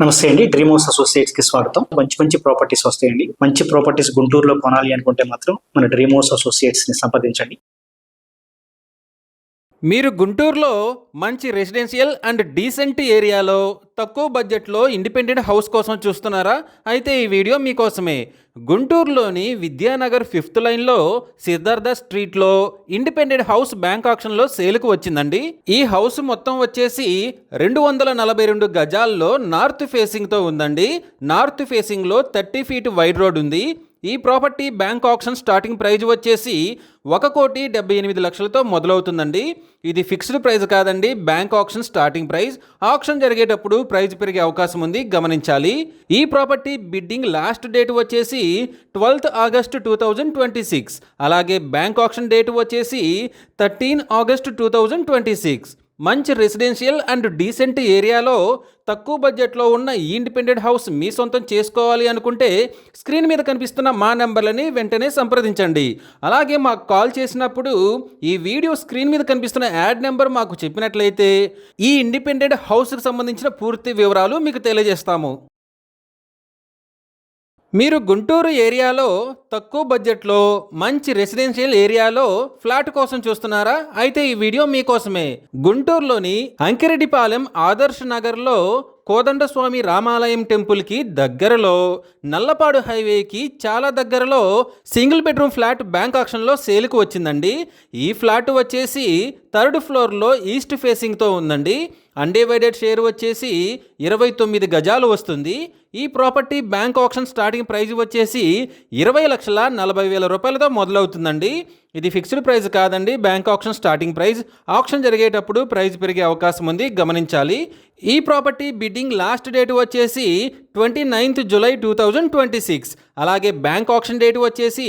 నమస్తే అండి. Dream house associates కి స్వాగతం. మంచి ప్రాపర్టీస్ వస్తాయండి. మంచి ప్రాపర్టీస్ గుంటూరులో కొనాలి అనుకుంటే మాత్రం మన డ్రీమ్ హౌస్ అసోసియేట్స్ ని సంప్రదించండి. మీరు గుంటూరులో మంచి రెసిడెన్షియల్ అండ్ డీసెంట్ ఏరియాలో తక్కువ బడ్జెట్లో ఇండిపెండెంట్ హౌస్ కోసం చూస్తున్నారా? అయితే ఈ వీడియో మీకోసమే. గుంటూరులోని విద్యానగర్ 5th లైన్లో సిద్ధార్థ స్ట్రీట్లో ఇండిపెండెంట్ హౌస్ బ్యాంక్ ఆక్షన్లో సేల్కు వచ్చిందండి. ఈ హౌస్ మొత్తం వచ్చేసి 242 గజాల్లో నార్త్ ఫేసింగ్తో ఉందండి. నార్త్ ఫేసింగ్లో 30 ఫీట్ వైడ్ రోడ్ ఉంది. ఈ property bank auction starting praise వచ్చేసి 1,78,00,000తో మొదలవుతుందండి. ఇది ఫిక్స్డ్ ప్రైస్ కాదండి, bank auction starting price. Auction జరిగేటప్పుడు ప్రైస్ పెరిగే అవకాశం ఉంది, గమనించాలి. ఈ ప్రాపర్టీ బిడ్డింగ్ లాస్ట్ డేట్ వచ్చేసి 12th ఆగస్ట్ 2026. అలాగే బ్యాంక్ ఆక్షన్ డేట్ వచ్చేసి 13 ఆగస్ట్ 2026. మంచి రెసిడెన్షియల్ అండ్ డీసెంట్ ఏరియాలో తక్కువ బడ్జెట్లో ఉన్న ఈ ఇండిపెండెంట్ హౌస్ మీ సొంతం చేసుకోవాలి అనుకుంటే స్క్రీన్ మీద కనిపిస్తున్న మా నెంబర్లని వెంటనే సంప్రదించండి. అలాగే మాకు కాల్ చేసినప్పుడు ఈ వీడియో స్క్రీన్ మీద కనిపిస్తున్న యాడ్ నెంబర్ మాకు చెప్పినట్లయితే ఈ ఇండిపెండెంట్ హౌస్కి సంబంధించిన పూర్తి వివరాలు మీకు తెలియజేస్తాము. మీరు గుంటూరు ఏరియాలో తక్కువ బడ్జెట్లో మంచి రెసిడెన్షియల్ ఏరియాలో ఫ్లాట్ కోసం చూస్తున్నారా? అయితే ఈ వీడియో మీకోసమే. గుంటూరులోని అంకిరెడ్డిపాలెం ఆదర్శ్ నగర్లో కోదండస్వామి రామాలయం టెంపుల్కి దగ్గరలో నల్లపాడు హైవేకి చాలా దగ్గరలో సింగిల్ బెడ్రూమ్ ఫ్లాట్ బ్యాంక్ ఆక్షన్లో సేల్కు వచ్చిందండి. ఈ ఫ్లాట్ వచ్చేసి 3rd ఫ్లోర్లో ఈస్ట్ ఫేసింగ్తో ఉందండి. అన్డివైడెడ్ షేర్ వచ్చేసి 29 గజాలు వస్తుంది. ఈ property bank auction starting praise వచ్చేసి 20,40,000 రూపాయలతో మొదలవుతుందండి. ఇది ఫిక్స్డ్ ప్రైస్ కాదండి, bank auction starting price. Auction జరిగేటప్పుడు ప్రైస్ పెరిగే అవకాశం ఉంది, గమనించాలి. ఈ ప్రాపర్టీ బిడ్డింగ్ లాస్ట్ డేట్ వచ్చేసి 29th జూలై 2026. అలాగే బ్యాంక్ ఆక్షన్ డేట్ వచ్చేసి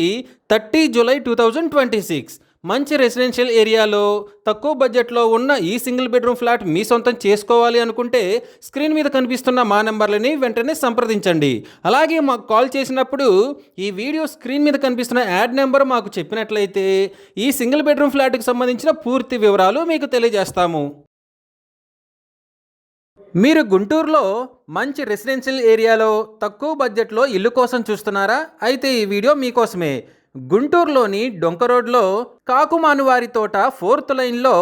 30 జూలై 2026. మంచి రెసిడెన్షియల్ ఏరియాలో తక్కువ బడ్జెట్లో ఉన్న ఈ సింగిల్ బెడ్రూమ్ ఫ్లాట్ మీ సొంతం చేసుకోవాలి అనుకుంటే స్క్రీన్ మీద కనిపిస్తున్న మా నెంబర్లని వెంటనే సంప్రదించండి. అలాగే మాకు కాల్ చేసినప్పుడు ఈ వీడియో స్క్రీన్ మీద కనిపిస్తున్న యాడ్ నెంబర్ మాకు చెప్పినట్లయితే ఈ సింగిల్ బెడ్రూమ్ ఫ్లాట్కి సంబంధించిన పూర్తి వివరాలు మీకు తెలియజేస్తాము. మీరు గుంటూరులో మంచి రెసిడెన్షియల్ ఏరియాలో తక్కువ బడ్జెట్లో ఇల్లు కోసం చూస్తున్నారా? అయితే ఈ వీడియో మీకోసమే. గుంటూరులోని డొంక రోడ్లో కాకుమానువారి తోట 4th లైన్లో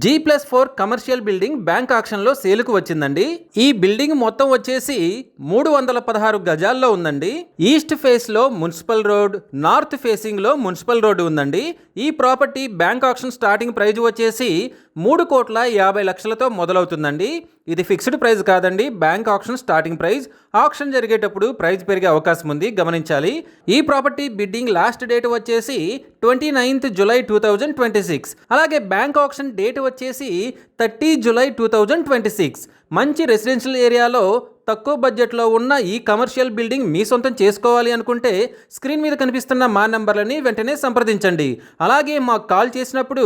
G+4 కమర్షియల్ బిల్డింగ్ బ్యాంక్ ఆక్షన్లో సేలుకు వచ్చిందండి. ఈ బిల్డింగ్ మొత్తం వచ్చేసి 316 గజాల్లో ఉందండి. ఈస్ట్ ఫేస్లో మున్సిపల్ రోడ్, నార్త్ ఫేసింగ్లో మున్సిపల్ రోడ్ ఉందండి. ఈ property bank auction starting praise వచ్చేసి 3,50,00,000తో మొదలవుతుందండి. ఇది ఫిక్స్డ్ ప్రైస్ కాదండి, bank auction starting price. Auction జరిగేటప్పుడు ప్రైస్ పెరిగే అవకాశం ఉంది, గమనించాలి. ఈ ప్రాపర్టీ బిడ్డింగ్ లాస్ట్ డేట్ వచ్చేసి 29th జూలై 2026. అలాగే బ్యాంక్ ఆక్షన్ డేట్ వచ్చేసి 30 జూలై 2026. మంచి రెసిడెన్షియల్ ఏరియాలో తక్కువ బడ్జెట్లో ఉన్న ఈ కమర్షియల్ బిల్డింగ్ మీ సొంతం చేసుకోవాలి అనుకుంటే స్క్రీన్ మీద కనిపిస్తున్న మా నెంబర్లని వెంటనే సంప్రదించండి. అలాగే మాకు కాల్ చేసినప్పుడు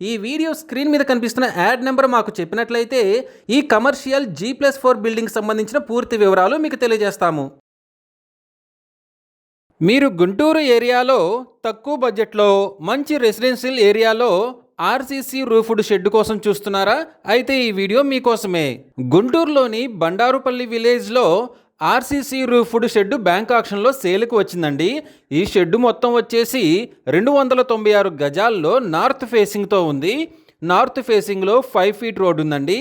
ఈ వీడియో స్క్రీన్ మీద కనిపిస్తున్న యాడ్ నెంబర్ మాకు చెప్పినట్లయితే ఈ కమర్షియల్ G+4 బిల్డింగ్ సంబంధించిన పూర్తి వివరాలు మీకు తెలియజేస్తాము. మీరు గుంటూరు ఏరియాలో తక్కువ బడ్జెట్లో మంచి రెసిడెన్షియల్ ఏరియాలో ఆర్సీసీ రూఫ్డ్ షెడ్ కోసం చూస్తున్నారా? అయితే ఈ వీడియో మీకోసమే. గుంటూరులోని బండారుపల్లి విలేజ్లో ఆర్సీసీ రూఫ్డ్ షెడ్ బ్యాంక్ ఆక్షన్లో సేల్కు వచ్చిందండి. ఈ షెడ్ మొత్తం వచ్చేసి 296 గజాల్లో నార్త్ ఫేసింగ్తో ఉంది. నార్త్ ఫేసింగ్లో 5 ఫీట్ రోడ్ ఉందండి.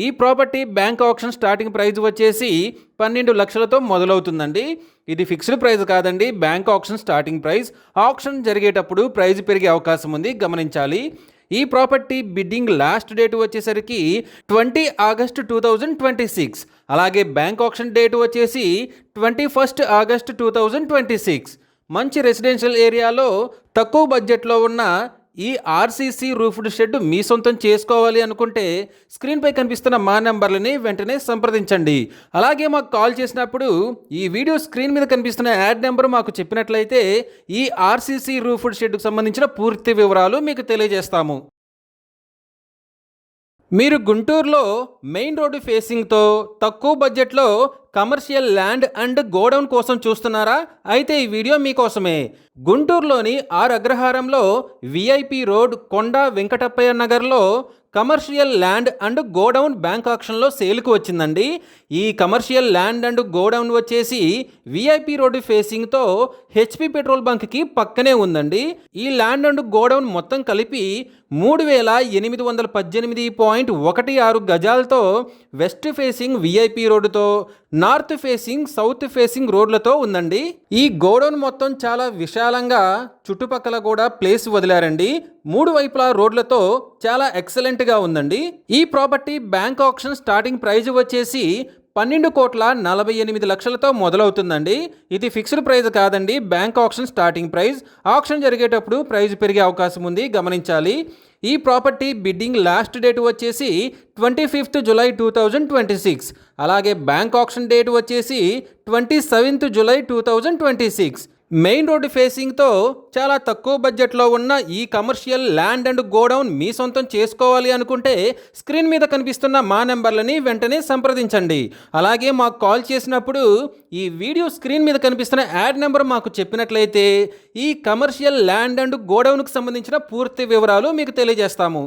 ఈ property bank auction starting price వచ్చేసి 12 లక్షలతో మొదలవుతుందండి. ఇది ఫిక్స్డ్ ప్రైస్ కాదండి, bank auction starting price. Auction జరిగేటప్పుడు ప్రైస్ పెరిగే అవకాశం ఉంది, గమనించాలి. ఈ ప్రాపర్టీ బిడ్డింగ్ లాస్ట్ డేట్ వచ్చేసరికి 20 ఆగస్ట్ 2026. అలాగే బ్యాంక్ ఆక్షన్ డేట్ వచ్చేసి 21 ఆగస్ట్ 2026. మంచి రెసిడెన్షియల్ ఏరియాలో తక్కువ బడ్జెట్లో ఉన్న ఈ ఆర్సీసీ రూఫ్డ్ షెడ్ మీ సొంతం చేసుకోవాలి అనుకుంటే స్క్రీన్పై కనిపిస్తున్న మా నెంబర్లని వెంటనే సంప్రదించండి. అలాగే మాకు కాల్ చేసినప్పుడు ఈ వీడియో స్క్రీన్ మీద కనిపిస్తున్న యాడ్ నెంబర్ మాకు చెప్పినట్లయితే ఈ ఆర్సీసీ రూఫ్డ్ షెడ్కు సంబంధించిన పూర్తి వివరాలు మీకు తెలియజేస్తాము. మీరు గుంటూరులో మెయిన్ రోడ్డు ఫేసింగ్తో తక్కువ బడ్జెట్లో కమర్షియల్ ల్యాండ్ అండ్ గోడౌన్ కోసం చూస్తున్నారా? అయితే ఈ వీడియో మీకోసమే. గుంటూరులోని are అగ్రహారంలో VIP road Konda Venkatappayya నగర్లో commercial land and godown bank ఆక్షన్లో సేల్కు వచ్చిందండి. ఈ కమర్షియల్ ల్యాండ్ అండ్ గోడౌన్ వచ్చేసి విఐపి రోడ్డు ఫేసింగ్తో హెచ్పి పెట్రోల్ బంక్కి పక్కనే ఉందండి. ఈ ల్యాండ్ అండ్ గోడౌన్ మొత్తం కలిపి 3818.16 గజాలతో వెస్ట్ ఫేసింగ్ విఐపి రోడ్డుతో, నార్త్ ఫేసింగ్ సౌత్ ఫేసింగ్ రోడ్లతో ఉందండి. ఈ గోడౌన్ మొత్తం చాలా విశాలంగా చుట్టుపక్కల కూడా ప్లేస్ వదిలారండి. 3 వైపులా రోడ్లతో చాలా ఎక్సలెంట్గా ఉందండి. ఈ property bank auction starting praise వచ్చేసి 12,48,00,000తో మొదలవుతుందండి. ఇది ఫిక్స్డ్ ప్రైస్ కాదండి, bank auction starting price. Auction జరిగేటప్పుడు ప్రైస్ పెరిగే అవకాశం ఉంది, గమనించాలి. ఈ ప్రాపర్టీ బిడ్డింగ్ లాస్ట్ డేట్ వచ్చేసి 25th July 2026. అలాగే బ్యాంక్ ఆక్షన్ డేట్ వచ్చేసి 27th July 2026. మెయిన్ రోడ్డు ఫేసింగ్తో చాలా తక్కువ బడ్జెట్లో ఉన్న ఈ కమర్షియల్ ల్యాండ్ అండ్ గోడౌన్ మీ సొంతం చేసుకోవాలి అనుకుంటే స్క్రీన్ మీద కనిపిస్తున్న మా నెంబర్లని వెంటనే సంప్రదించండి. అలాగే మాకు కాల్ చేసినప్పుడు ఈ వీడియో స్క్రీన్ మీద కనిపిస్తున్న యాడ్ నెంబర్ మాకు చెప్పినట్లయితే ఈ కమర్షియల్ ల్యాండ్ అండ్ గోడౌన్కు సంబంధించిన పూర్తి వివరాలు మీకు తెలియజేస్తాము.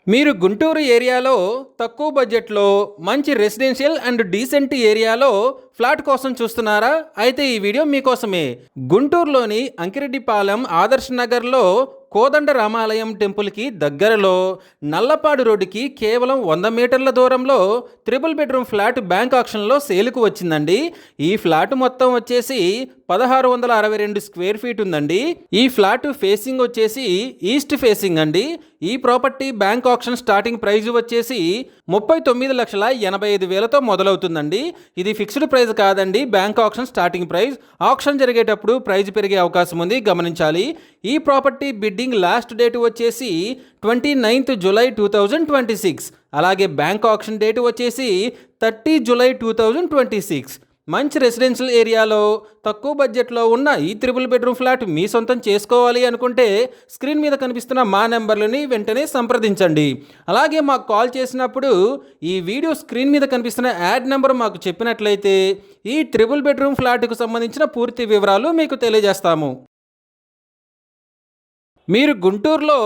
మీరు గుంటూరు ఏరియాలో తక్కువ బడ్జెట్లో మంచి రెసిడెన్షియల్ అండ్ డీసెంట్ ఏరియాలో ఫ్లాట్ కోసం చూస్తున్నారా? అయితే ఈ వీడియో మీకోసమే. గుంటూరులోని అంకిరెడ్డిపాలెం ఆదర్శ్ నగర్లో కోదండ రామాలయం టెంపుల్కి దగ్గరలో నల్లపాడు రోడ్డుకి కేవలం 100 మీటర్ల దూరంలో 3 బెడ్రూమ్ ఫ్లాట్ బ్యాంక్ ఆక్షన్లో సేలుకు వచ్చిందండి. ఈ ఫ్లాట్ మొత్తం వచ్చేసి 1662 స్క్వేర్ ఫీట్ ఉందండి. ఈ ఫ్లాట్ ఫేసింగ్ వచ్చేసి ఈస్ట్ ఫేసింగ్ అండి. ఈ property bank auction starting praise వచ్చేసి 39,85,000తో మొదలవుతుందండి. ఇది ఫిక్స్డ్ ప్రైస్ కాదండి, bank auction starting price. Auction జరిగేటప్పుడు ప్రైజ్ పెరిగే అవకాశం ఉంది, గమనించాలి. ఈ ప్రాపర్టీ బిడ్డింగ్ లాస్ట్ డేట్ వచ్చేసి 29th July 2026. అలాగే బ్యాంక్ ఆక్షన్ డేట్ వచ్చేసి 30 July 2026. మంచి రెసిడెన్షియల్ ఏరియాలో తక్కువ బడ్జెట్లో ఉన్న ఈ 3 బెడ్రూమ్ ఫ్లాట్ మీ సొంతం చేసుకోవాలి అనుకుంటే స్క్రీన్ మీద కనిపిస్తున్న మా నెంబర్లని వెంటనే సంప్రదించండి. అలాగే మాకు కాల్ చేసినప్పుడు ఈ వీడియో స్క్రీన్ మీద కనిపిస్తున్న యాడ్ నెంబర్ మాకు చెప్పినట్లయితే ఈ 3 బెడ్రూమ్ ఫ్లాట్కు సంబంధించిన పూర్తి వివరాలు మీకు తెలియజేస్తాము. మీరు గుంటూరులో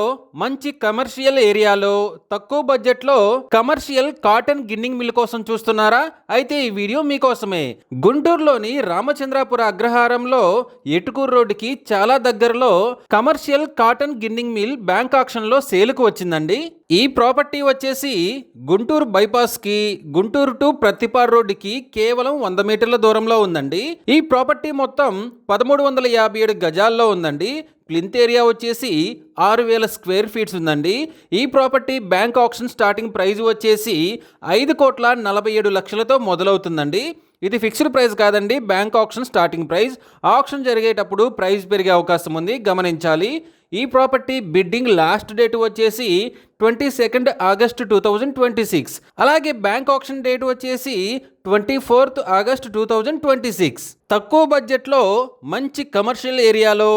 మంచి కమర్షియల్ ఏరియాలో తక్కువ బడ్జెట్లో కమర్షియల్ కాటన్ గిన్నింగ్ మిల్ కోసం చూస్తున్నారా? అయితే ఈ వీడియో మీకోసమే. గుంటూరులోని రామచంద్రాపుర అగ్రహారంలో ఎటుకూరు రోడ్డుకి చాలా దగ్గరలో కమర్షియల్ కాటన్ గిన్నింగ్ మిల్ బ్యాంక్ ఆక్షన్లో సేలుకు వచ్చిందండి. ఈ ప్రాపర్టీ వచ్చేసి గుంటూరు బైపాస్కి గుంటూరు టు ప్రతిపాడు రోడ్డుకి కేవలం 100 మీటర్ల దూరంలో ఉందండి. ఈ ప్రాపర్టీ మొత్తం 1357 గజాల్లో ఉందండి. ప్లింత్ ఏరియా వచ్చేసి 6,000 స్క్వేర్ ఫీట్స్ ఉందండి. ఈ property bank auction starting praise వచ్చేసి 5,47,00,000తో మొదలవుతుందండి. ఇది ఫిక్స్డ్ ప్రైస్ కాదండి, bank auction starting price. Auction జరిగేటప్పుడు ప్రైస్ పెరిగే అవకాశం ఉంది, గమనించాలి. ఈ ప్రాపర్టీ బిడ్డింగ్ లాస్ట్ డేట్ వచ్చేసి 22nd August 2026. అలాగే బ్యాంక్ ఆక్షన్ డేట్ వచ్చేసి 24th August 2026. తక్కువ బడ్జెట్లో మంచి కమర్షియల్ ఏరియాలో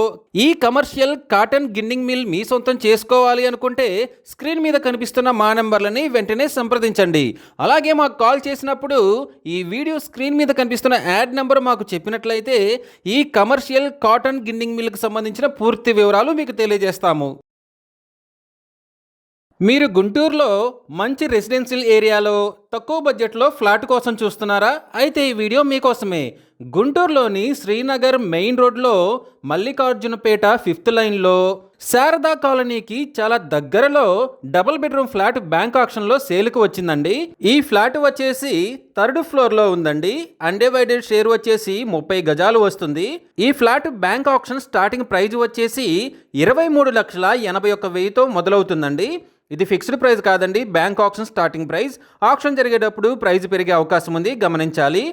ఈ కమర్షియల్ కాటన్ గిన్నింగ్ మిల్ మీ సొంతం చేసుకోవాలి అనుకుంటే స్క్రీన్ మీద కనిపిస్తున్న మా నెంబర్లని వెంటనే సంప్రదించండి. అలాగే మాకు కాల్ చేసినప్పుడు ఈ వీడియో స్క్రీన్ మీద కనిపిస్తున్న యాడ్ నెంబర్ మాకు చెప్పినట్లయితే ఈ కమర్షియల్ కాటన్ గిన్నింగ్ మిల్కి సంబంధించిన పూర్తి వివరాలు మీకు తెలియజేస్తాము. మీరు గుంటూరులో మంచి రెసిడెన్షియల్ ఏరియాలో తక్కువ బడ్జెట్లో ఫ్లాట్ కోసం చూస్తున్నారా? అయితే ఈ వీడియో మీకోసమే. గుంటూరులోని శ్రీనగర్ మెయిన్ రోడ్లో మల్లికార్జునపేట 5th లైన్లో శారదా కాలనీకి చాలా దగ్గరలో 3 బెడ్రూమ్ ఫ్లాట్ బ్యాంక్ ఆక్షన్లో సేల్కు వచ్చిందండి. ఈ ఫ్లాట్ వచ్చేసి 3rd ఫ్లోర్లో ఉందండి. అన్డివైడెడ్ షేర్ వచ్చేసి 30 గజాలు వస్తుంది. ఈ flat bank auction starting praise వచ్చేసి 23,81,000తో మొదలవుతుందండి. ఇది ఫిక్స్డ్ ప్రైస్ కాదండి, bank auction starting price. Auction జరిగేటప్పుడు ప్రైస్ పెరిగే అవకాశం ఉంది, గమనించాలి.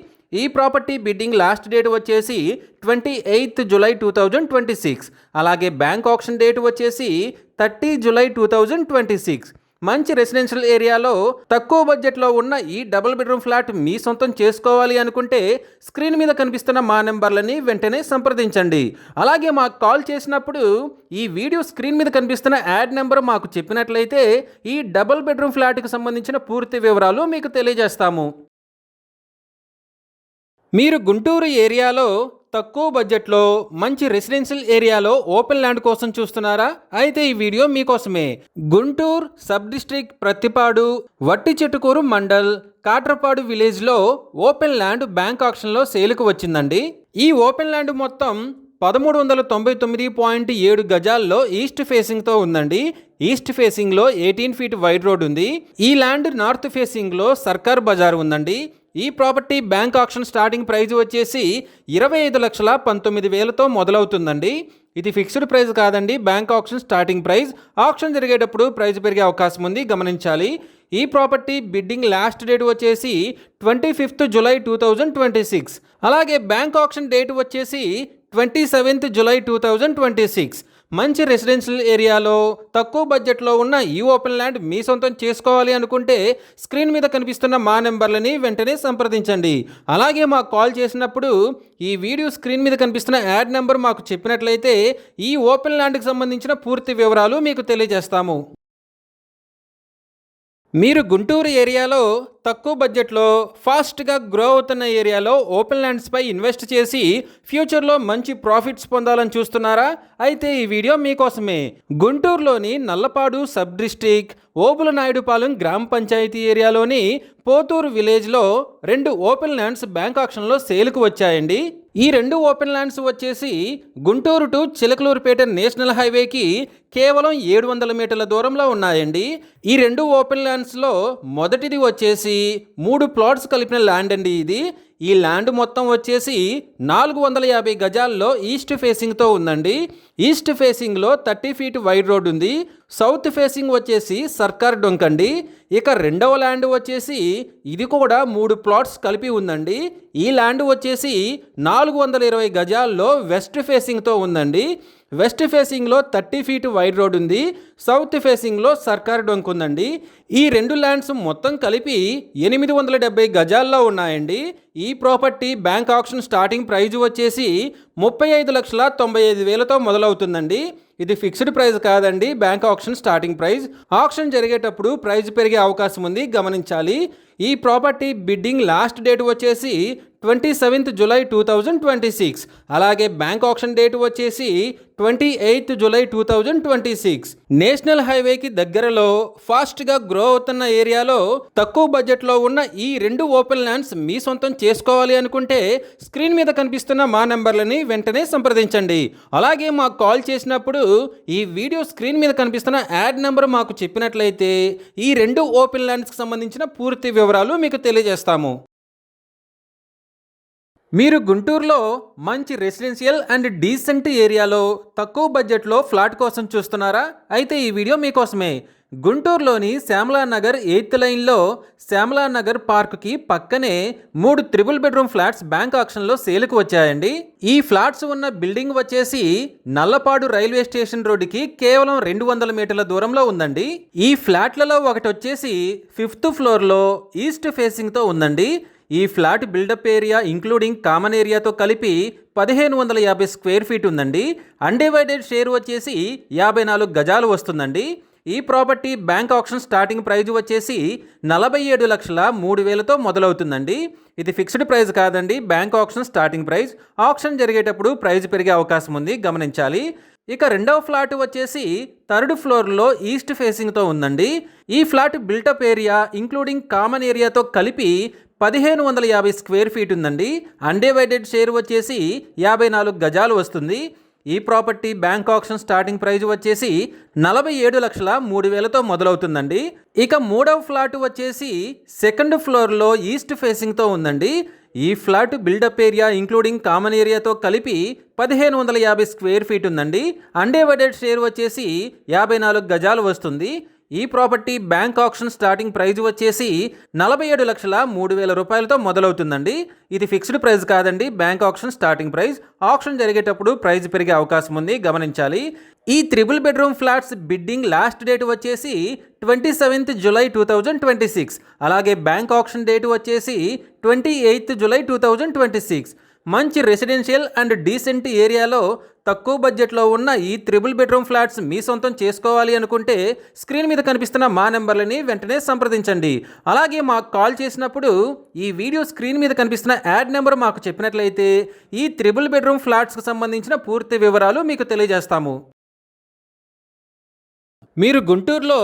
ఈ ప్రాపర్టీ బిడ్డింగ్ లాస్ట్ డేట్ వచ్చేసి 28th July 2026. అలాగే బ్యాంక్ ఆక్షన్ డేట్ వచ్చేసి 30 July 2026. మంచి రెసిడెన్షియల్ ఏరియాలో తక్కువ బడ్జెట్లో ఉన్న ఈ 3 బెడ్రూమ్ ఫ్లాట్ మీ సొంతం చేసుకోవాలి అనుకుంటే స్క్రీన్ మీద కనిపిస్తున్న మా నెంబర్లని వెంటనే సంప్రదించండి. అలాగే మాకు కాల్ చేసినప్పుడు ఈ వీడియో స్క్రీన్ మీద కనిపిస్తున్న యాడ్ నెంబర్ మాకు చెప్పినట్లయితే ఈ 3 బెడ్రూమ్ ఫ్లాట్కి సంబంధించిన పూర్తి వివరాలు మీకు తెలియజేస్తాము. మీరు గుంటూరు ఏరియాలో తక్కువ బడ్జెట్లో మంచి రెసిడెన్షియల్ ఏరియాలో ఓపెన్ ల్యాండ్ కోసం చూస్తున్నారా? అయితే ఈ వీడియో మీకోసమే. గుంటూరు సబ్ డిస్ట్రిక్ట్ ప్రత్తిపాడు వట్టి చెట్టుకూరు మండల్ కాట్రపాడు విలేజ్లో ఓపెన్ ల్యాండ్ బ్యాంక్ ఆక్షన్లో సేల్కు వచ్చిందండి. ఈ ఓపెన్ ల్యాండ్ మొత్తం 1399.7 గజాల్లో ఈస్ట్ ఫేసింగ్తో ఉందండి. ఈస్ట్ ఫేసింగ్లో 18 ఫీట్ వైడ్ రోడ్ ఉంది. ఈ ల్యాండ్ నార్త్ ఫేసింగ్లో సర్కార్ బజార్ ఉందండి. ఈ property bank auction starting price వచ్చేసి 25,19,000తో మొదలవుతుందండి. ఇది ఫిక్స్డ్ ప్రైస్ కాదండి, bank auction starting price. Auction జరిగేటప్పుడు ప్రైస్ పెరిగే అవకాశం ఉంది, గమనించాలి. ఈ ప్రాపర్టీ బిడ్డింగ్ లాస్ట్ డేట్ వచ్చేసి 25th జూలై 2026. అలాగే బ్యాంక్ ఆక్షన్ డేట్ వచ్చేసి 27th జూలై 2026. మంచి రెసిడెన్షియల్ ఏరియాలో తక్కువ బడ్జెట్లో ఉన్న ఈ ఓపెన్ ల్యాండ్ మీ సొంతం చేసుకోవాలి అనుకుంటే స్క్రీన్ మీద కనిపిస్తున్న మా నెంబర్లని వెంటనే సంప్రదించండి. అలాగే మాకు కాల్ చేసినప్పుడు ఈ వీడియో స్క్రీన్ మీద కనిపిస్తున్న యాడ్ నెంబర్ మాకు చెప్పినట్లయితే ఈ ఓపెన్ ల్యాండ్కి సంబంధించిన పూర్తి వివరాలు మీకు తెలియజేస్తాము. మీరు గుంటూరు ఏరియాలో తక్కువ బడ్జెట్లో ఫాస్ట్గా గ్రో అవుతున్న ఏరియాలో ఓపెన్ ల్యాండ్స్పై ఇన్వెస్ట్ చేసి ఫ్యూచర్లో మంచి ప్రాఫిట్స్ పొందాలని చూస్తున్నారా? అయితే ఈ వీడియో మీకోసమే. గుంటూరులోని నల్లపాడు సబ్ డిస్ట్రిక్ట్ ఓబులనాయుడుపాలెం గ్రామ పంచాయతీ ఏరియాలోని పోతూరు విలేజ్లో 2 ఓపెన్ ల్యాండ్స్ బ్యాంక్ ఆక్షన్లో సేల్కు వచ్చాయండి. ఈ 2 ఓపెన్ ల్యాండ్స్ వచ్చేసి గుంటూరు టు చిలకలూరుపేట నేషనల్ హైవేకి కేవలం 700 మీటర్ల దూరంలో ఉన్నాయండి. ఈ 2 ఓపెన్ ల్యాండ్స్లో మొదటిది వచ్చేసి 3 ప్లాట్స్ కలిపిన ల్యాండ్ అండి. ఈ ల్యాండ్ మొత్తం వచ్చేసి 450 గజాల్లో ఈస్ట్ ఫేసింగ్తో ఉందండి. ఈస్ట్ ఫేసింగ్లో 30 ఫీట్ వైడ్ రోడ్ ఉంది. సౌత్ ఫేసింగ్ వచ్చేసి సర్కార్ డొంక్ అండి. ఇక రెండవ ల్యాండ్ వచ్చేసి ఇది కూడా 3 ప్లాట్స్ కలిపి ఉందండి. ఈ ల్యాండ్ వచ్చేసి 420 గజాల్లో వెస్ట్ ఫేసింగ్తో ఉందండి. వెస్ట్ ఫేసింగ్లో 30 ఫీట్ వైడ్ రోడ్ ఉంది. సౌత్ ఫేసింగ్లో సర్కార్ డొంక్ ఉందండి. ఈ 2 ల్యాండ్స్ మొత్తం కలిపి 870 గజాల్లో ఉన్నాయండి. ఈ property bank auction starting praise వచ్చేసి 35,95,000తో మొదలవుతుందండి. ఇది ఫిక్స్డ్ ప్రైస్ కాదండి, bank auction starting price. Auction జరిగేటప్పుడు ప్రైస్ పెరిగే అవకాశం ఉంది, గమనించాలి. ఈ ప్రాపర్టీ బిడ్డింగ్ లాస్ట్ డేట్ వచ్చేసి 27th జూలై 2026. అలాగే బ్యాంక్ ఆక్షన్ డేట్ వచ్చేసి 28th జూలై 2026. నేషనల్ హైవేకి దగ్గరలో ఫాస్ట్గా గ్రో అవుతున్న ఏరియాలో తక్కువ బడ్జెట్లో ఉన్న ఈ 2 ఓపెన్ ల్యాండ్స్ మీ సొంతం చేసుకోవాలి అనుకుంటే స్క్రీన్ మీద కనిపిస్తున్న మా నెంబర్లని వెంటనే సంప్రదించండి. అలాగే మాకు కాల్ చేసినప్పుడు ఈ వీడియో స్క్రీన్ మీద కనిపిస్తున్న యాడ్ నెంబర్ మాకు చెప్పినట్లయితే ఈ 2 ఓపెన్ ల్యాండ్స్కి సంబంధించిన పూర్తి వివరాలు మీకు తెలియజేస్తాము. మీరు గుంటూరులో మంచి రెసిడెన్షియల్ అండ్ డీసెంట్ ఏరియాలో తక్కువ బడ్జెట్లో ఫ్లాట్ కోసం చూస్తున్నారా? అయితే ఈ వీడియో మీకోసమే. గుంటూరులోని శ్యామలా నగర్ 8th లైన్లో శ్యామలా నగర్ పార్క్కి పక్కనే 3 త్రిబుల్ బెడ్రూమ్ ఫ్లాట్స్ బ్యాంక్ ఆక్షన్లో సేల్కు వచ్చాయండి. ఈ ఫ్లాట్స్ ఉన్న బిల్డింగ్ వచ్చేసి నల్లపాడు రైల్వే స్టేషన్ రోడ్డుకి కేవలం 200 మీటర్ల దూరంలో ఉందండి. ఈ ఫ్లాట్లలో ఒకటి వచ్చేసి 5th ఫ్లోర్లో ఈస్ట్ ఫేసింగ్తో ఉందండి. ఈ flat built up area including common ఏరియాతో కలిపి 1550 స్క్వేర్ ఫీట్ ఉందండి. అన్డివైడెడ్ షేర్ వచ్చేసి 54 గజాలు వస్తుందండి. ఈ property bank auction starting praise వచ్చేసి 47,03,000తో మొదలవుతుందండి. ఇది ఫిక్స్డ్ ప్రైస్ కాదండి, bank auction starting price. Auction జరిగేటప్పుడు ప్రైస్ పెరిగే అవకాశం ఉంది, గమనించాలి. ఇక రెండవ ఫ్లాట్ వచ్చేసి 3rd ఫ్లోర్లో ఈస్ట్ ఫేసింగ్తో ఉందండి. ఈ flat built up area including common ఏరియాతో కలిపి 1550 స్క్వేర్ ఫీట్ ఉందండి. అన్డివైడెడ్ షేర్ వచ్చేసి 54 గజాలు వస్తుంది. ఈ property bank auction starting praise వచ్చేసి 47,03,000తో మొదలవుతుందండి. ఇక మూడవ ఫ్లాట్ వచ్చేసి 2nd ఫ్లోర్లో ఈస్ట్ ఫేసింగ్తో ఉందండి. ఈ flat built up area including common ఏరియాతో కలిపి 1550 స్క్వేర్ ఫీట్ ఉందండి. అన్డివైడెడ్ షేర్ వచ్చేసి 54 గజాలు వస్తుంది. ఈ property bank auction starting praise వచ్చేసి 47,03,000 రూపాయలతో మొదలవుతుందండి. ఇది ఫిక్స్డ్ ప్రైస్ కాదండి, bank auction starting price. Auction జరిగేటప్పుడు ప్రైస్ పెరిగే అవకాశం ఉంది, గమనించాలి. ఈ triple bedroom flats bidding last date వచ్చేసి 27th జూలై 2026. అలాగే బ్యాంక్ ఆక్షన్ డేట్ వచ్చేసి 28th జూలై 2026. మంచి రెసిడెన్షియల్ అండ్ డీసెంట్ ఏరియాలో తక్కువ బడ్జెట్లో ఉన్న ఈ త్రిబుల్ బెడ్రూమ్ ఫ్లాట్స్ మీ సొంతం చేసుకోవాలి అనుకుంటే స్క్రీన్ మీద కనిపిస్తున్న మా నెంబర్లని వెంటనే సంప్రదించండి. అలాగే మాకు కాల్ చేసినప్పుడు ఈ వీడియో స్క్రీన్ మీద కనిపిస్తున్న యాడ్ నెంబర్ మాకు చెప్పినట్లయితే ఈ త్రిబుల్ బెడ్రూమ్ ఫ్లాట్స్కి సంబంధించిన పూర్తి వివరాలు మీకు తెలియజేస్తాము. మీరు గుంటూరులో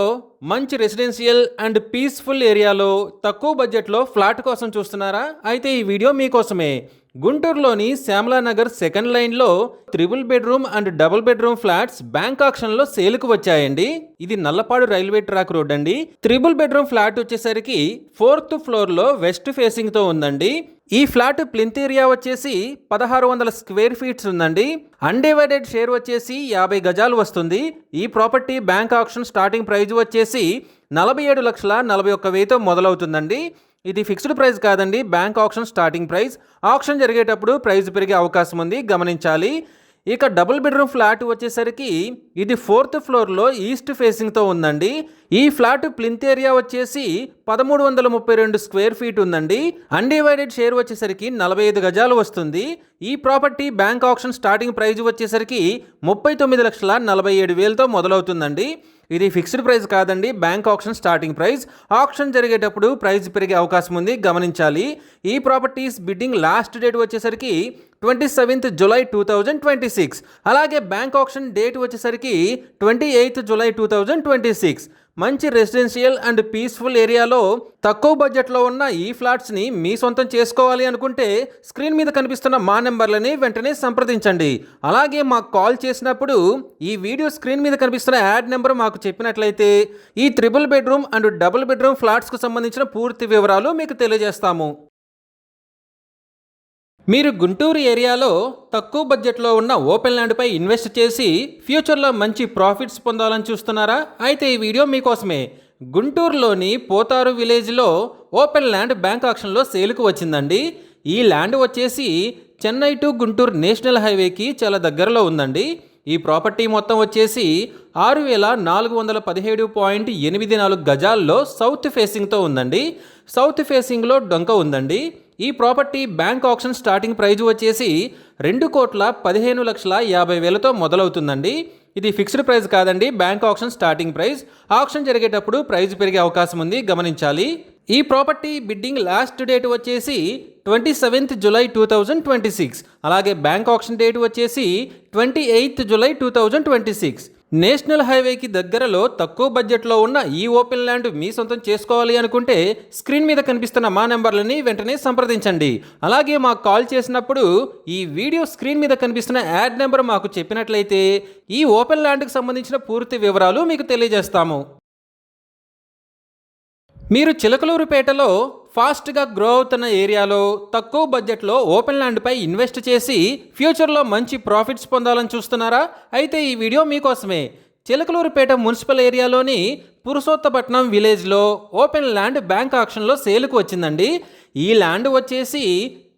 మంచి రెసిడెన్షియల్ అండ్ పీస్ఫుల్ ఏరియాలో తక్కువ బడ్జెట్లో ఫ్లాట్ కోసం చూస్తున్నారా? అయితే ఈ వీడియో మీకోసమే. గుంటూరులోని శ్యామలా నగర్ సెకండ్ లైన్లో triple bedroom and double bedroom flats bank ఆక్షన్లో సేల్కు వచ్చాయండి. ఇది నల్లపాడు రైల్వే ట్రాక్ రోడ్ అండి. త్రిబుల్ బెడ్రూమ్ ఫ్లాట్ వచ్చేసరికి 4th ఫ్లోర్లో వెస్ట్ ఫేసింగ్తో ఉందండి. ఈ ఫ్లాట్ ప్లింత్ ఏరియా వచ్చేసి 1600 స్క్వేర్ ఫీట్స్ ఉందండి. అన్డివైడెడ్ షేర్ వచ్చేసి 50 గజాలు వస్తుంది. ఈ property bank auction starting praise వచ్చేసి 47,41,000తో మొదలవుతుందండి. ఇది ఫిక్స్డ్ ప్రైస్ కాదండి, bank auction starting price. Auction జరిగేటప్పుడు ప్రైస్ పెరిగే అవకాశం ఉంది, గమనించాలి. ఇక డబుల్ బెడ్రూమ్ ఫ్లాట్ వచ్చేసరికి ఇది 4th ఫ్లోర్లో ఈస్ట్ ఫేసింగ్తో ఉందండి. ఈ ఫ్లాట్ ప్లింత్ ఏరియా వచ్చేసి 1332 స్క్వేర్ ఫీట్ ఉందండి. అన్డివైడెడ్ షేర్ వచ్చేసరికి 45 గజాలు వస్తుంది. ఈ property bank auction starting price వచ్చేసరికి 39,47,000తో మొదలవుతుందండి. ఇది ఫిక్స్డ్ ప్రైస్ కాదండి, bank auction starting price. Auction జరిగేటప్పుడు ప్రైస్ పెరిగే అవకాశం ఉంది, గమనించాలి. ఈ ప్రాపర్టీస్ బిడ్డింగ్ లాస్ట్ డేట్ వచ్చేసరికి 27th జూలై 2026. అలాగే బ్యాంక్ ఆక్షన్ డేట్ వచ్చేసరికి 28th జూలై 2026. మంచి రెసిడెన్షియల్ అండ్ పీస్ఫుల్ ఏరియాలో తక్కువ బడ్జెట్లో ఉన్న ఈ ఫ్లాట్స్ని మీ సొంతం చేసుకోవాలి అనుకుంటే స్క్రీన్ మీద కనిపిస్తున్న మా నెంబర్లని వెంటనే సంప్రదించండి. అలాగే మాకు కాల్ చేసినప్పుడు ఈ వీడియో స్క్రీన్ మీద కనిపిస్తున్న యాడ్ నెంబర్ మాకు చెప్పినట్లయితే ఈ triple bedroom and double bedroom ఫ్లాట్స్కు సంబంధించిన పూర్తి వివరాలు మీకు తెలియజేస్తాము. మీరు గుంటూరు ఏరియాలో తక్కువ బడ్జెట్లో ఉన్న ఓపెన్ ల్యాండ్పై ఇన్వెస్ట్ చేసి ఫ్యూచర్లో మంచి ప్రాఫిట్స్ పొందాలని చూస్తున్నారా? అయితే ఈ వీడియో మీకోసమే. గుంటూరులోని పోతారు విలేజ్లో ఓపెన్ ల్యాండ్ బ్యాంక్ ఆక్షన్లో సేల్కు వచ్చిందండి. ఈ ల్యాండ్ వచ్చేసి చెన్నై టు గుంటూరు నేషనల్ హైవేకి చాలా దగ్గరలో ఉందండి. ఈ ప్రాపర్టీ మొత్తం వచ్చేసి 6,417.84 గజాల్లో సౌత్ ఫేసింగ్తో ఉందండి. సౌత్ ఫేసింగ్లో డొంక ఉందండి. ఈ property bank auction starting praise వచ్చేసి 2,15,50,000తో మొదలవుతుందండి. ఇది ఫిక్స్డ్ ప్రైస్ కాదండి, bank auction starting price. Auction జరిగేటప్పుడు ప్రైస్ పెరిగే అవకాశం ఉంది, గమనించాలి. ఈ ప్రాపర్టీ బిడ్డింగ్ లాస్ట్ డేట్ వచ్చేసి 27th జూలై 2026. అలాగే బ్యాంక్ ఆక్షన్ డేట్ వచ్చేసి 28th జూలై 2026. నేషనల్ హైవేకి దగ్గరలో తక్కువ బడ్జెట్లో ఉన్న ఈ ఓపెన్ ల్యాండ్ మీ సొంతం చేసుకోవాలి అనుకుంటే స్క్రీన్ మీద కనిపిస్తున్న మా నెంబర్లని వెంటనే సంప్రదించండి. అలాగే మాకు కాల్ చేసినప్పుడు ఈ వీడియో స్క్రీన్ మీద కనిపిస్తున్న యాడ్ నెంబర్ మాకు చెప్పినట్లయితే ఈ ఓపెన్ ల్యాండ్కి సంబంధించిన పూర్తి వివరాలు మీకు తెలియజేస్తాము. మీరు చిలకలూరుపేటలో ఫాస్ట్గా గ్రో అవుతున్న ఏరియాలో తక్కువ బడ్జెట్లో ఓపెన్ ల్యాండ్పై ఇన్వెస్ట్ చేసి ఫ్యూచర్లో మంచి ప్రాఫిట్స్ పొందాలని చూస్తున్నారా? అయితే ఈ వీడియో మీకోసమే. చిలకలూరుపేట మున్సిపల్ ఏరియాలోని పురుషోత్తపట్నం విలేజ్లో ఓపెన్ ల్యాండ్ బ్యాంక్ ఆక్షన్లో సేల్కు వచ్చిందండి. ఈ ల్యాండ్ వచ్చేసి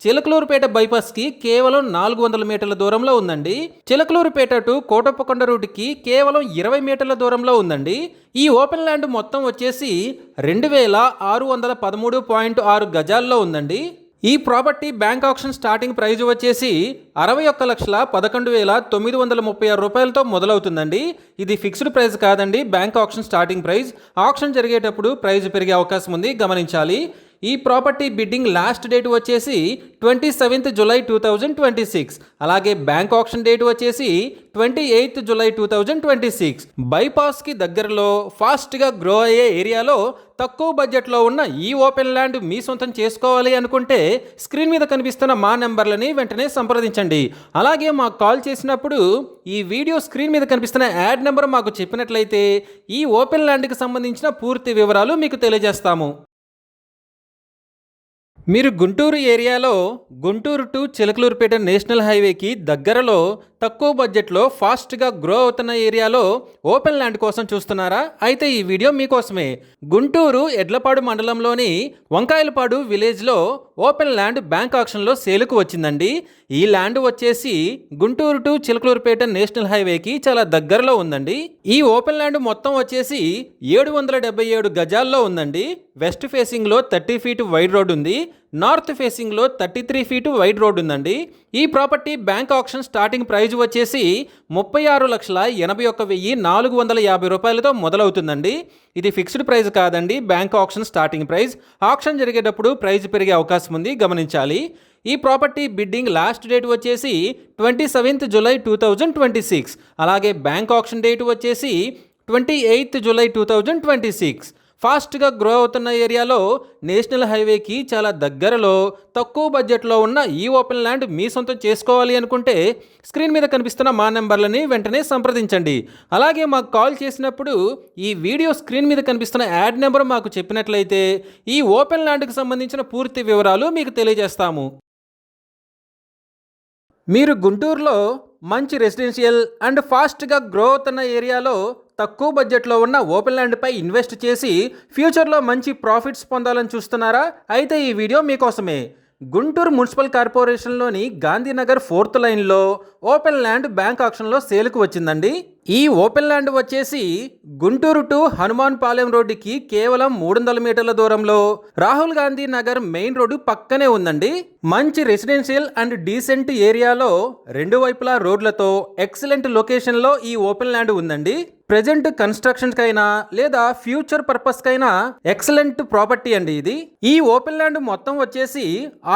చిలకలూరుపేట బైపాస్కి కేవలం 400 మీటర్ల దూరంలో ఉందండి. చిలకలూరుపేట టు కోటప్పకొండ రూట్కి కేవలం 20 మీటర్ల దూరంలో ఉందండి. ఈ ఓపెన్ ల్యాండ్ మొత్తం వచ్చేసి 2,613.6 గజాల్లో ఉందండి. ఈ property bank auction starting praise వచ్చేసి 61,11,936 రూపాయలతో మొదలవుతుందండి. ఇది ఫిక్స్డ్ ప్రైస్ కాదండి, bank auction starting price. Auction జరిగేటప్పుడు ప్రైజ్ పెరిగే అవకాశం ఉంది, గమనించాలి. ఈ ప్రాపర్టీ బిడ్డింగ్ లాస్ట్ డేట్ వచ్చేసి 27th జూలై 2026. అలాగే బ్యాంక్ ఆక్షన్ డేట్ వచ్చేసి 28th జూలై 2026. బైపాస్కి దగ్గరలో ఫాస్ట్గా గ్రో అయ్యే ఏరియాలో తక్కువ బడ్జెట్లో ఉన్న ఈ ఓపెన్ ల్యాండ్ మీ సొంతం చేసుకోవాలి అనుకుంటే స్క్రీన్ మీద కనిపిస్తున్న మా నెంబర్లని వెంటనే సంప్రదించండి. అలాగే మాకు కాల్ చేసినప్పుడు ఈ వీడియో స్క్రీన్ మీద కనిపిస్తున్న యాడ్ నెంబర్ మాకు చెప్పినట్లయితే ఈ ఓపెన్ ల్యాండ్కి సంబంధించిన పూర్తి వివరాలు మీకు తెలియజేస్తాము. మీరు గుంటూరు ఏరియాలో గుంటూరు టు చిలకలూరుపేట నేషనల్ హైవేకి దగ్గరలో తక్కువ బడ్జెట్లో ఫాస్ట్గా గ్రో అవుతున్న ఏరియాలో ఓపెన్ ల్యాండ్ కోసం చూస్తున్నారా? అయితే ఈ వీడియో మీకోసమే. గుంటూరు ఎడ్లపాడు మండలంలోని వంకాయలపాడు విలేజ్లో ఓపెన్ ల్యాండ్ బ్యాంక్ ఆక్షన్లో సేలుకు వచ్చిందండి. ఈ ల్యాండ్ వచ్చేసి గుంటూరు టు చిలకలూరుపేట నేషనల్ హైవేకి చాలా దగ్గరలో ఉందండి. ఈ ఓపెన్ ల్యాండ్ మొత్తం వచ్చేసి 777 గజాల్లో ఉందండి. వెస్ట్ ఫేసింగ్లో 30 ఫీట్ వైడ్ రోడ్ ఉంది. నార్త్ ఫేసింగ్లో 33 ఫీటు వైడ్ రోడ్ ఉందండి. ఈ property bank auction starting praise వచ్చేసి 36,81,450 రూపాయలతో మొదలవుతుందండి. ఇది ఫిక్స్డ్ ప్రైస్ కాదండి, bank auction starting price. Auction జరిగేటప్పుడు ప్రైస్ పెరిగే అవకాశం ఉంది, గమనించాలి. ఈ ప్రాపర్టీ బిడ్డింగ్ లాస్ట్ డేట్ వచ్చేసి 27th జూలై 2026. అలాగే బ్యాంక్ ఆక్షన్ డేట్ వచ్చేసి 28th జూలై 2026. ఫాస్ట్గా గ్రో అవుతున్న ఏరియాలో నేషనల్ హైవేకి చాలా దగ్గరలో తక్కువ బడ్జెట్లో ఉన్న ఈ ఓపెన్ ల్యాండ్ మీ సొంతం చేసుకోవాలి అనుకుంటే స్క్రీన్ మీద కనిపిస్తున్న మా నెంబర్లని వెంటనే సంప్రదించండి. అలాగే మాకు కాల్ చేసినప్పుడు ఈ వీడియో స్క్రీన్ మీద కనిపిస్తున్న యాడ్ నెంబర్ మాకు చెప్పినట్లయితే ఈ ఓపెన్ ల్యాండ్కి సంబంధించిన పూర్తి వివరాలు మీకు తెలియజేస్తాము. మీరు గుంటూరులో మంచి రెసిడెన్షియల్ అండ్ ఫాస్ట్గా గ్రో అవుతున్న ఏరియాలో తక్కువ బడ్జెట్లో ఉన్న ఓపెన్ ల్యాండ్పై ఇన్వెస్ట్ చేసి ఫ్యూచర్లో మంచి ప్రాఫిట్స్ పొందాలని చూస్తున్నారా? అయితే ఈ వీడియో మీకోసమే. గుంటూరు మున్సిపల్ కార్పొరేషన్లోని గాంధీనగర్ 4th లైన్లో ఓపెన్ ల్యాండ్ బ్యాంక్ ఆక్షన్లో సేల్కు వచ్చిందండి. ఈ ఓపెన్ ల్యాండ్ వచ్చేసి గుంటూరు టు హనుమాన్ పాలెం రోడ్డుకి కేవలం 300 మీటర్ల దూరంలో రాహుల్ గాంధీ నగర్ మెయిన్ రోడ్డు పక్కనే ఉందండి. మంచి రెసిడెన్షియల్ అండ్ డీసెంట్ ఏరియాలో రెండు వైపులా రోడ్లతో ఎక్సలెంట్ లొకేషన్లో ఈ ఓపెన్ ల్యాండ్ ఉందండి. ప్రెజెంట్ కన్స్ట్రక్షన్స్ కైనా లేదా ఫ్యూచర్ పర్పస్ కైనా ఎక్సలెంట్ ప్రాపర్టీ అండి ఇది. ఈ ఓపెన్ ల్యాండ్ మొత్తం వచ్చేసి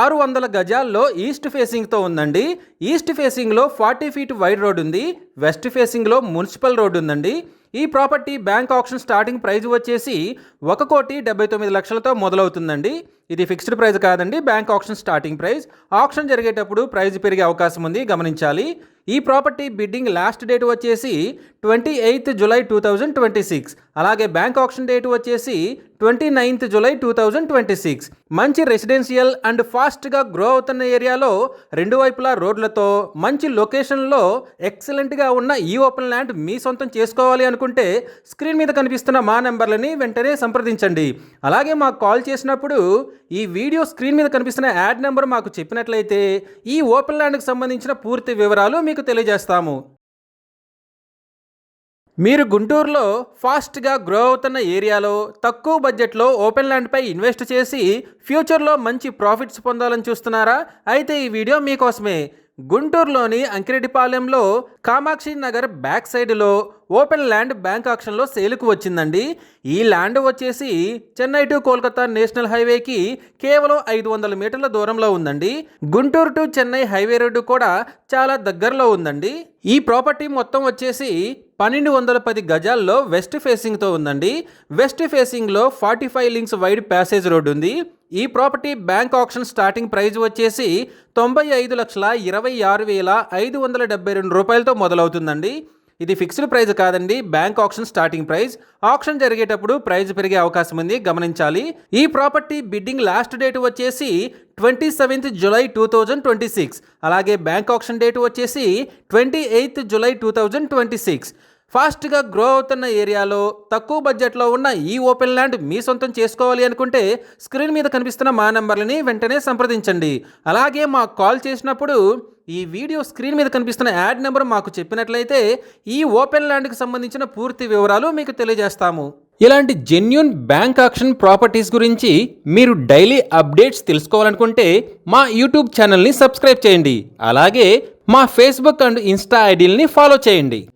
600 గజాల్లో ఈస్ట్ ఫేసింగ్ తో ఉందండి. ఈస్ట్ ఫేసింగ్ లో 40 ఫీట్ వైడ్ రోడ్ ఉంది. వెస్ట్ ఫేసింగ్ లో మున్సిపల్ రోడ్ ఉందండి. ఈ property bank auction starting price వచ్చేసి 1,79,00,000తో మొదలవుతుందండి. ఇది ఫిక్స్డ్ ప్రైస్ కాదండి, bank auction starting price. Auction జరిగేటప్పుడు ప్రైస్ పెరిగే అవకాశం ఉంది, గమనించాలి. ఈ ప్రాపర్టీ బిడ్డింగ్ లాస్ట్ డేట్ వచ్చేసి 28th జూలై 2026. అలాగే బ్యాంక్ ఆక్షన్ డేట్ వచ్చేసి 29th జూలై 2026. మంచి రెసిడెన్షియల్ అండ్ ఫాస్ట్గా గ్రో అవుతున్న ఏరియాలో రెండు వైపులా రోడ్లతో మంచి లొకేషన్లో ఎక్సలెంట్గా ఉన్న ఈ ఓపెన్ ల్యాండ్ మీ సొంతం చేసుకోవాలి అనుకుంటే స్క్రీన్ మీద కనిపిస్తున్న మా నెంబర్లని వెంటనే సంప్రదించండి. అలాగే మాకు కాల్ చేసినప్పుడు ఈ వీడియో స్క్రీన్ మీద కనిపిస్తున్న యాడ్ నెంబర్ మాకు చెప్పినట్లయితే ఈ ఓపెన్ ల్యాండ్కి సంబంధించిన పూర్తి వివరాలు మీకు తెలియజేస్తాము. మీరు గుంటూరులో ఫాస్ట్గా గ్రో అవుతున్న ఏరియాలో తక్కువ బడ్జెట్లో ఓపెన్ ల్యాండ్పై ఇన్వెస్ట్ చేసి ఫ్యూచర్లో మంచి ప్రాఫిట్స్ పొందాలని చూస్తున్నారా? అయితే ఈ వీడియో మీకోసమే. గుంటూరులోని అంకిరెడ్డిపాలెంలో కామాక్షి నగర్ బ్యాక్ సైడ్లో ఓపెన్ ల్యాండ్ బ్యాంక్ ఆక్షన్లో సేలుకు వచ్చిందండి. ఈ ల్యాండ్ వచ్చేసి చెన్నై టు కోల్కతా నేషనల్ హైవేకి కేవలం 500 మీటర్ల దూరంలో ఉందండి. Guntur to Chennai highway road కూడా చాలా దగ్గరలో ఉందండి. ఈ ప్రాపర్టీ మొత్తం వచ్చేసి 1210 గజాల్లో వెస్ట్ ఫేసింగ్తో ఉందండి. వెస్ట్ ఫేసింగ్లో 45 లింక్స్ వైడ్ ప్యాసేజ్ రోడ్డు ఉంది. ఈ property bank auction starting price వచ్చేసి 95,26,572 రూపాయలతో మొదలవుతుందండి. ఇది ఫిక్స్డ్ ప్రైస్ కాదండి, bank auction starting price. Auction జరిగేటప్పుడు ప్రైస్ పెరిగే అవకాశం ఉంది, గమనించాలి. ఈ ప్రాపర్టీ బిడ్డింగ్ లాస్ట్ డేట్ వచ్చేసి 27th జూలై 2026. అలాగే బ్యాంక్ ఆక్షన్ డేట్ వచ్చేసి 28th జూలై 2026. ఫాస్ట్గా గ్రో అవుతున్న ఏరియాలో తక్కువ బడ్జెట్లో ఉన్న ఈ ఓపెన్ ల్యాండ్ మీ సొంతం చేసుకోవాలి అనుకుంటే స్క్రీన్ మీద కనిపిస్తున్న మా నెంబర్లని వెంటనే సంప్రదించండి. అలాగే మాకు కాల్ చేసినప్పుడు ఈ వీడియో స్క్రీన్ మీద కనిపిస్తున్న యాడ్ నెంబర్ మాకు చెప్పినట్లయితే ఈ ఓపెన్ ల్యాండ్కి సంబంధించిన పూర్తి వివరాలు మీకు తెలియజేస్తాము. ఇలాంటి జెన్యూన్ బ్యాంక్ ఆక్షన్ ప్రాపర్టీస్ గురించి మీరు డైలీ అప్డేట్స్ తెలుసుకోవాలనుకుంటే మా యూట్యూబ్ ఛానల్ని సబ్స్క్రైబ్ చేయండి. అలాగే మా ఫేస్బుక్ అండ్ ఇన్స్టా ఐడీలని ఫాలో చేయండి.